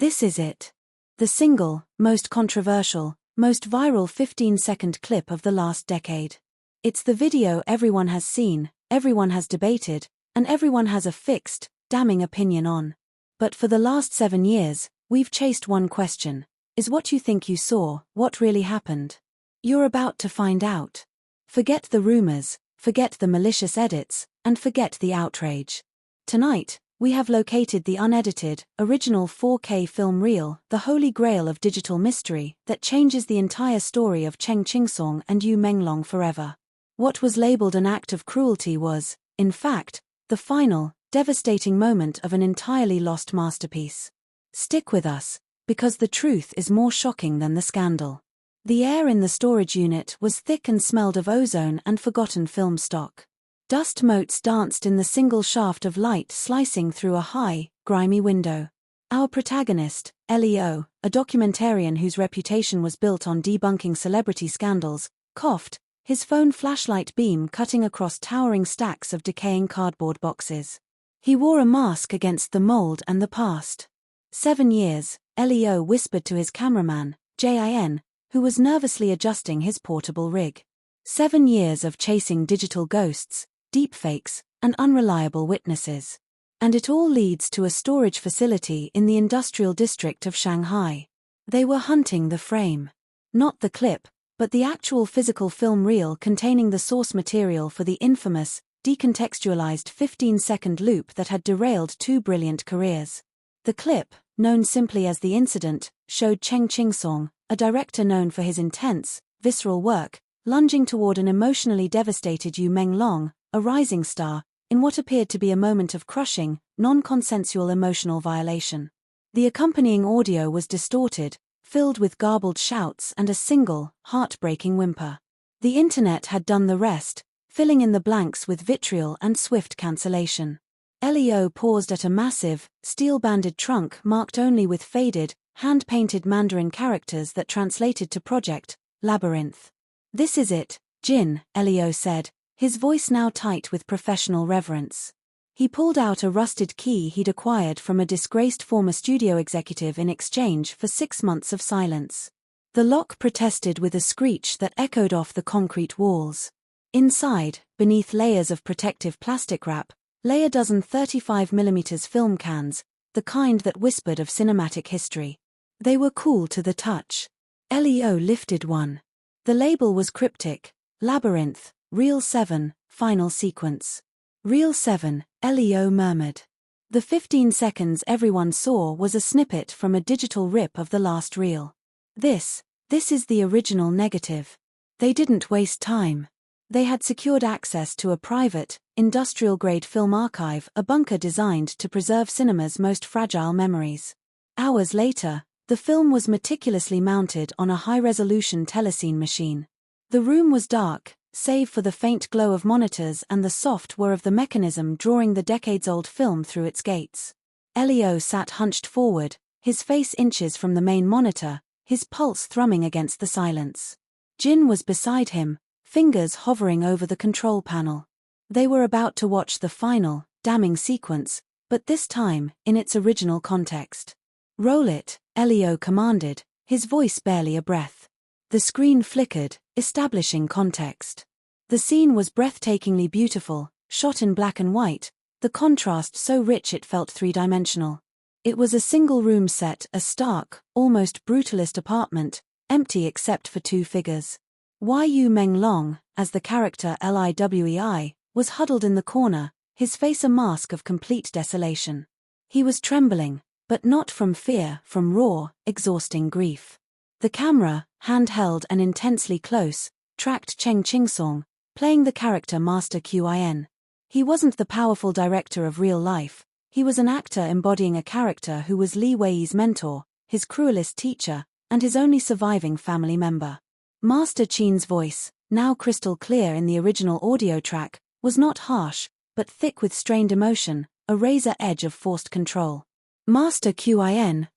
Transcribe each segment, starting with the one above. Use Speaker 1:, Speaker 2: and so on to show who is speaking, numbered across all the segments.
Speaker 1: This is it. The single, most controversial, most viral 15-second clip of the last decade. It's the video everyone has seen, everyone has debated, and everyone has a fixed, damning opinion on. But for the last 7 years, we've chased one question. Is what you think you saw what really happened? You're about to find out. Forget the rumors, forget the malicious edits, and forget the outrage. Tonight, we have located the unedited, original 4K film reel, the holy grail of digital mystery that changes the entire story of Cheng Qingsong and Yu Meng Long forever. What was labeled an act of cruelty was, in fact, the final, devastating moment of an entirely lost masterpiece. Stick with us, because the truth is more shocking than the scandal. The air in the storage unit was thick and smelled of ozone and forgotten film stock. Dust motes danced in the single shaft of light slicing through a high, grimy window. Our protagonist, Leo, a documentarian whose reputation was built on debunking celebrity scandals, coughed, his phone flashlight beam cutting across towering stacks of decaying cardboard boxes. He wore a mask against the mold and the past. 7 years, Leo whispered to his cameraman, Jin, who was nervously adjusting his portable rig. 7 years of chasing digital ghosts, deepfakes, and unreliable witnesses. And it all leads to a storage facility in the industrial district of Shanghai. They were hunting the frame. Not the clip, but the actual physical film reel containing the source material for the infamous, decontextualized 15-second loop that had derailed 2 brilliant careers. The clip, known simply as The Incident, showed Cheng Qingsong, a director known for his intense, visceral work, lunging toward an emotionally devastated Yu Meng Long, a rising star, in what appeared to be a moment of crushing, non-consensual emotional violation. The accompanying audio was distorted, filled with garbled shouts and a single, heartbreaking whimper. The internet had done the rest, filling in the blanks with vitriol and swift cancellation. Leo paused at a massive, steel-banded trunk marked only with faded, hand-painted Mandarin characters that translated to Project Labyrinth. "This is it, Jin," Leo said, his voice now tight with professional reverence. He pulled out a rusted key he'd acquired from a disgraced former studio executive in exchange for 6 months of silence. The lock protested with a screech that echoed off the concrete walls. Inside, beneath layers of protective plastic wrap, lay a dozen 35mm film cans, the kind that whispered of cinematic history. They were cool to the touch. Leo lifted one. The label was cryptic: Labyrinth, Reel 7, Final Sequence. Reel 7, Leo murmured. The 15 seconds everyone saw was a snippet from a digital rip of the last reel. This is the original negative. They didn't waste time. They had secured access to a private, industrial-grade film archive, a bunker designed to preserve cinema's most fragile memories. Hours later, the film was meticulously mounted on a high-resolution telecine machine. The room was dark, save for the faint glow of monitors and the soft whir of the mechanism drawing the decades-old film through its gates. Leo sat hunched forward, his face inches from the main monitor, his pulse thrumming against the silence. Jin was beside him, fingers hovering over the control panel. They were about to watch the final, damning sequence, but this time, in its original context. "Roll it," Leo commanded, his voice barely a breath. The screen flickered, establishing context. The scene was breathtakingly beautiful, shot in black and white, the contrast so rich it felt three-dimensional. It was a single-room set, a stark, almost brutalist apartment, empty except for 2 figures. Yu Meng Long, as the character Liwei, was huddled in the corner, his face a mask of complete desolation. He was trembling, but not from fear, from raw, exhausting grief. The camera, handheld and intensely close, tracked Cheng Qingsong, playing the character Master Qin. He wasn't the powerful director of real life, he was an actor embodying a character who was Li Wei's mentor, his cruelest teacher, and his only surviving family member. Master Qin's voice, now crystal clear in the original audio track, was not harsh, but thick with strained emotion, a razor edge of forced control. "Master Qin,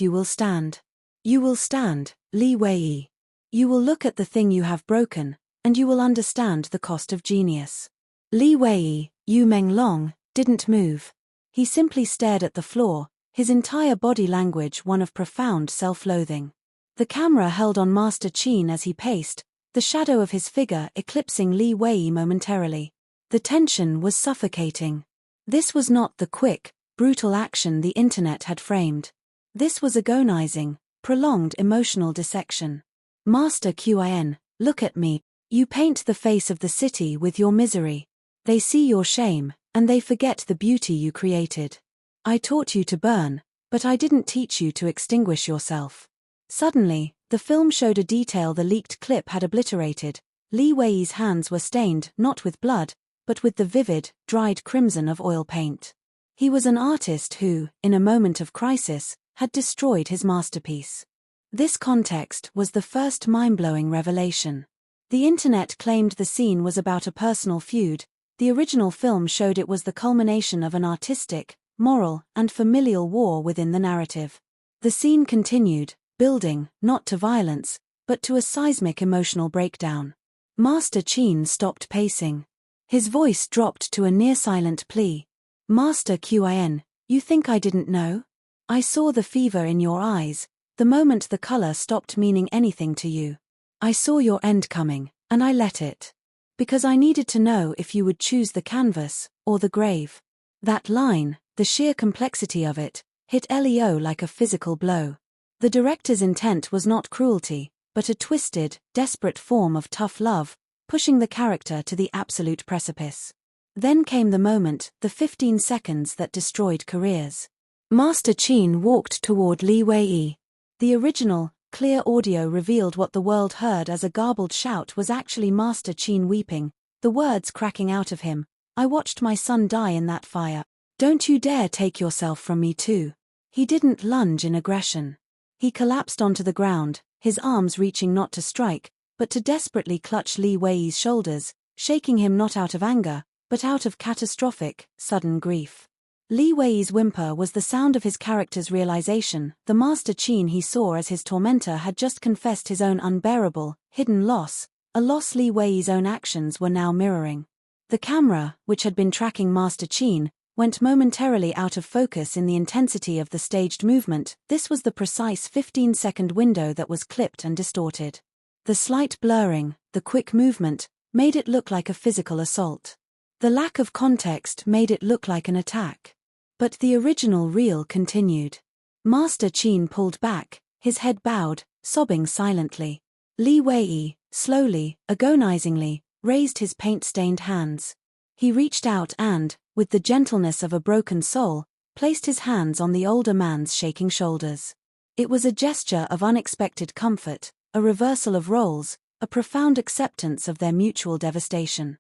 Speaker 1: you will stand. You will stand, Li Wei. You will look at the thing you have broken, and you will understand the cost of genius." Li Wei, Yu Meng Long, didn't move. He simply stared at the floor, his entire body language one of profound self-loathing. The camera held on Master Qin as he paced, the shadow of his figure eclipsing Li Wei momentarily. The tension was suffocating. This was not the quick, brutal action the internet had framed. This was agonizing, prolonged emotional dissection. Master Qin, look at me. You paint the face of the city with your misery. They see your shame, and they forget the beauty you created. I taught you to burn, but I didn't teach you to extinguish yourself. Suddenly, the film showed a detail the leaked clip had obliterated. Li Wei's hands were stained not with blood, but with the vivid, dried crimson of oil paint. He was an artist who, in a moment of crisis, had destroyed his masterpiece. This context was the first mind-blowing revelation. The internet claimed the scene was about a personal feud. The original film showed it was the culmination of an artistic, moral, and familial war within the narrative. The scene continued, building, not to violence, but to a seismic emotional breakdown. Master Qin stopped pacing. His voice dropped to a near-silent plea. Master Qin, you think I didn't know? I saw the fever in your eyes, the moment the color stopped meaning anything to you. I saw your end coming, and I let it. Because I needed to know if you would choose the canvas, or the grave. That line, the sheer complexity of it, hit Leo like a physical blow. The director's intent was not cruelty, but a twisted, desperate form of tough love, pushing the character to the absolute precipice. Then came the moment, the 15 seconds that destroyed careers. Master Qin walked toward Li Wei. The original, clear audio revealed what the world heard as a garbled shout was actually Master Qin weeping, the words cracking out of him. I watched my son die in that fire. Don't you dare take yourself from me too. He didn't lunge in aggression. He collapsed onto the ground, his arms reaching not to strike, but to desperately clutch Li Wei's shoulders, shaking him not out of anger, but out of catastrophic, sudden grief. Li Wei's whimper was the sound of his character's realization. The Master Qin he saw as his tormentor had just confessed his own unbearable, hidden loss, a loss Li Wei's own actions were now mirroring. The camera, which had been tracking Master Qin, went momentarily out of focus in the intensity of the staged movement. This was the precise 15-second window that was clipped and distorted. The slight blurring, the quick movement, made it look like a physical assault. The lack of context made it look like an attack. But the original reel continued. Master Qin pulled back, his head bowed, sobbing silently. Li Wei, slowly, agonizingly, raised his paint-stained hands. He reached out and, with the gentleness of a broken soul, placed his hands on the older man's shaking shoulders. It was a gesture of unexpected comfort, a reversal of roles, a profound acceptance of their mutual devastation.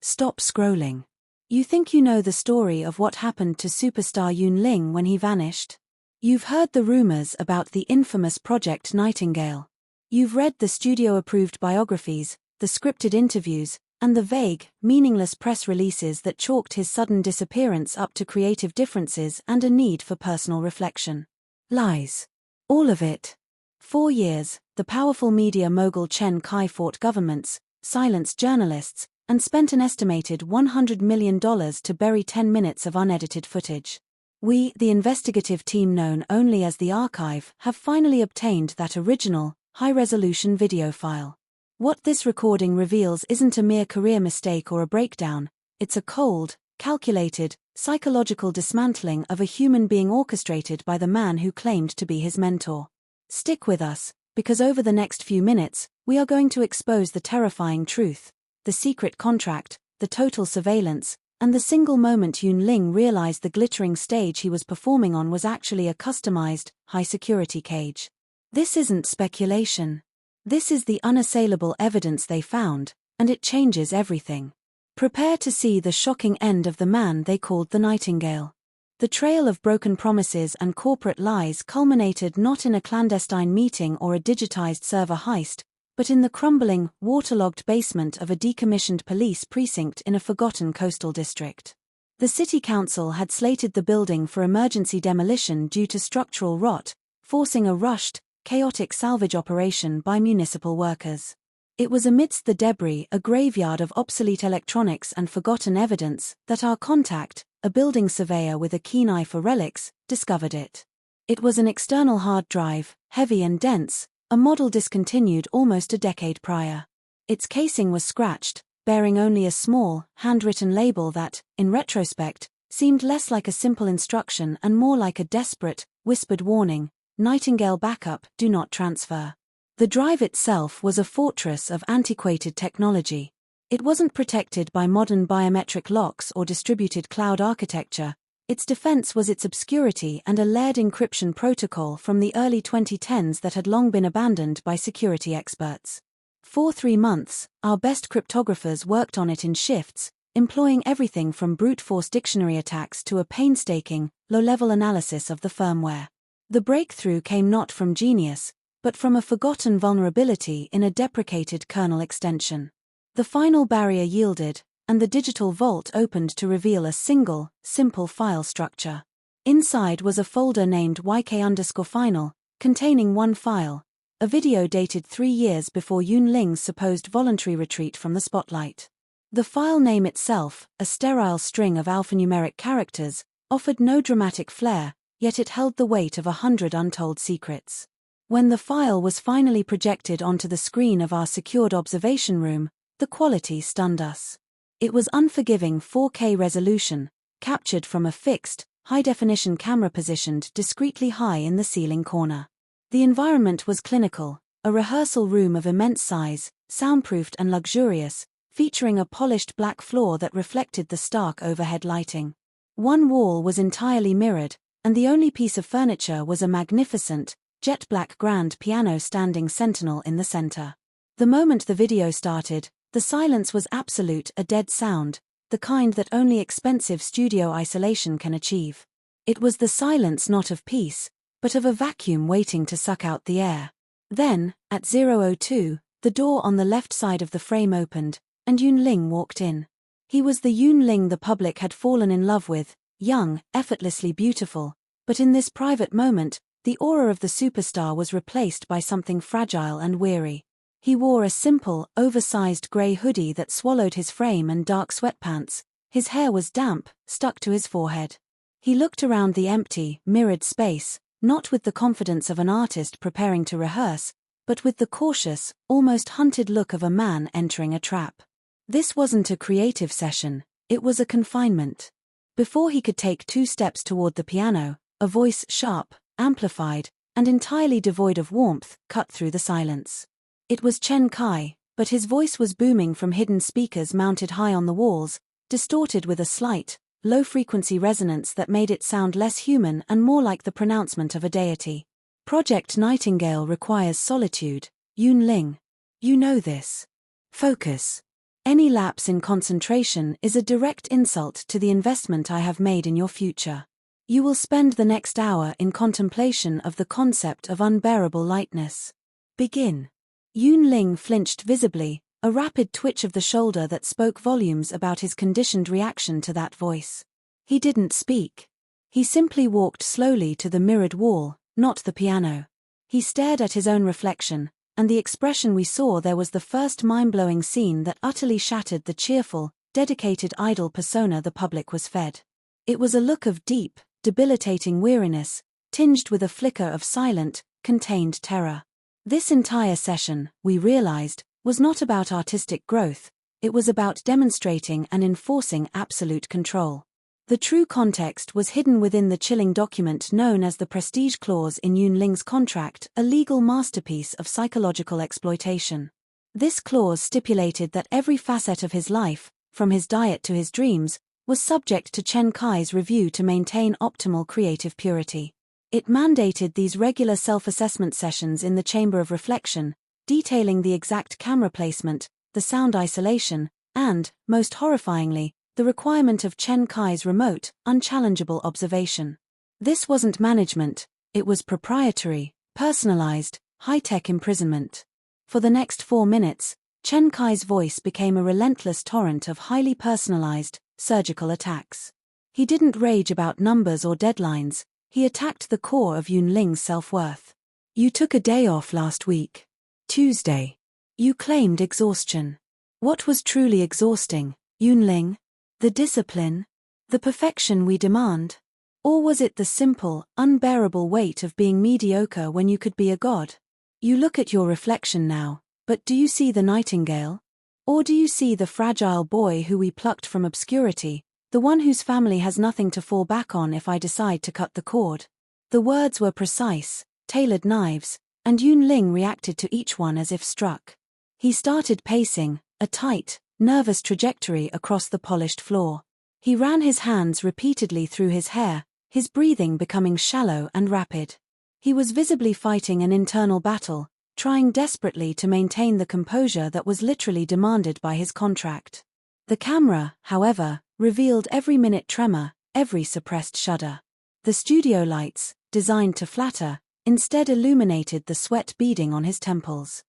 Speaker 1: Stop scrolling. You think you know the story of what happened to superstar Yun Ling when he vanished? You've heard the rumors about the infamous Project Nightingale. You've read the studio-approved biographies, the scripted interviews, and the vague, meaningless press releases that chalked his sudden disappearance up to creative differences and a need for personal reflection. Lies. All of it. 4 years, the powerful media mogul Chen Kai fought governments, silenced journalists, and spent an estimated $100 million to bury 10 minutes of unedited footage. We, the investigative team known only as the Archive, have finally obtained that original, high-resolution video file. What this recording reveals isn't a mere career mistake or a breakdown, it's a cold, calculated, psychological dismantling of a human being orchestrated by the man who claimed to be his mentor. Stick with us, because over the next few minutes, we are going to expose the terrifying truth, the secret contract, the total surveillance, and the single moment Yun Ling realized the glittering stage he was performing on was actually a customized, high-security cage. This isn't speculation. This is the unassailable evidence they found, and it changes everything. Prepare to see the shocking end of the man they called the Nightingale. The trail of broken promises and corporate lies culminated not in a clandestine meeting or a digitized server heist, but in the crumbling, waterlogged basement of a decommissioned police precinct in a forgotten coastal district. The city council had slated the building for emergency demolition due to structural rot, forcing a rushed, chaotic salvage operation by municipal workers. It was amidst the debris, a graveyard of obsolete electronics and forgotten evidence, that our contact, a building surveyor with a keen eye for relics, discovered it. It was an external hard drive, heavy and dense, a model discontinued almost a decade prior. Its casing was scratched, bearing only a small, handwritten label that, in retrospect, seemed less like a simple instruction and more like a desperate, whispered warning: Nightingale backup, do not transfer. The drive itself was a fortress of antiquated technology. It wasn't protected by modern biometric locks or distributed cloud architecture. Its defense was its obscurity and a layered encryption protocol from the early 2010s that had long been abandoned by security experts. For 3 months, our best cryptographers worked on it in shifts, employing everything from brute force dictionary attacks to a painstaking, low-level analysis of the firmware. The breakthrough came not from genius, but from a forgotten vulnerability in a deprecated kernel extension. The final barrier yielded, and the digital vault opened to reveal a single, simple file structure. Inside was a folder named YK_final, containing one file, a video dated 3 years before Yu Meng Long's supposed voluntary retreat from the spotlight. The file name itself, a sterile string of alphanumeric characters, offered no dramatic flair, yet it held the weight of 100 untold secrets. When the file was finally projected onto the screen of our secured observation room, the quality stunned us. It was unforgiving 4K resolution, captured from a fixed, high-definition camera positioned discreetly high in the ceiling corner. The environment was clinical, a rehearsal room of immense size, soundproofed and luxurious, featuring a polished black floor that reflected the stark overhead lighting. One wall was entirely mirrored, and the only piece of furniture was a magnificent, jet-black grand piano standing sentinel in the center. The moment the video started, the silence was absolute, a dead sound, the kind that only expensive studio isolation can achieve. It was the silence not of peace, but of a vacuum waiting to suck out the air. Then, at 0:02, the door on the left side of the frame opened, and Yu Meng Long walked in. He was the Yu Meng Long the public had fallen in love with, young, effortlessly beautiful, but in this private moment, the aura of the superstar was replaced by something fragile and weary. He wore a simple, oversized grey hoodie that swallowed his frame and dark sweatpants. His hair was damp, stuck to his forehead. He looked around the empty, mirrored space, not with the confidence of an artist preparing to rehearse, but with the cautious, almost hunted look of a man entering a trap. This wasn't a creative session, it was a confinement. Before he could take 2 steps toward the piano, a voice sharp, amplified, and entirely devoid of warmth, cut through the silence. It was Chen Kai, but his voice was booming from hidden speakers mounted high on the walls, distorted with a slight, low-frequency resonance that made it sound less human and more like the pronouncement of a deity. Project Nightingale requires solitude, Yu Meng Long. You know this. Focus. Any lapse in concentration is a direct insult to the investment I have made in your future. You will spend the next hour in contemplation of the concept of unbearable lightness. Begin. Yu Meng Long flinched visibly, a rapid twitch of the shoulder that spoke volumes about his conditioned reaction to that voice. He didn't speak. He simply walked slowly to the mirrored wall, not the piano. He stared at his own reflection, and the expression we saw there was the first mind-blowing scene that utterly shattered the cheerful, dedicated idol persona the public was fed. It was a look of deep, debilitating weariness, tinged with a flicker of silent, contained terror. This entire session, we realized, was not about artistic growth, it was about demonstrating and enforcing absolute control. The true context was hidden within the chilling document known as the Prestige Clause in Yu Meng Long's contract, a legal masterpiece of psychological exploitation. This clause stipulated that every facet of his life, from his diet to his dreams, was subject to Chen Kai's review to maintain optimal creative purity. It mandated these regular self-assessment sessions in the chamber of reflection, detailing the exact camera placement, the sound isolation, and, most horrifyingly, the requirement of Chen Kai's remote, unchallengeable observation. This wasn't management, it was proprietary, personalized, high-tech imprisonment. For the next 4 minutes, Chen Kai's voice became a relentless torrent of highly personalized, surgical attacks. He didn't rage about numbers or deadlines, he attacked the core of Yu Meng Long's self-worth. You took a day off last week. Tuesday. You claimed exhaustion. What was truly exhausting, Yu Meng Long? The discipline? The perfection we demand? Or was it the simple, unbearable weight of being mediocre when you could be a god? You look at your reflection now, but do you see the nightingale? Or do you see the fragile boy who we plucked from obscurity, the one whose family has nothing to fall back on if I decide to cut the cord? The words were precise, tailored knives, and Yun Ling reacted to each one as if struck. He started pacing, a tight, nervous trajectory across the polished floor. He ran his hands repeatedly through his hair, his breathing becoming shallow and rapid. He was visibly fighting an internal battle, trying desperately to maintain the composure that was literally demanded by his contract. The camera, however, revealed every minute tremor, every suppressed shudder. The studio lights, designed to flatter, instead illuminated the sweat beading on his temples.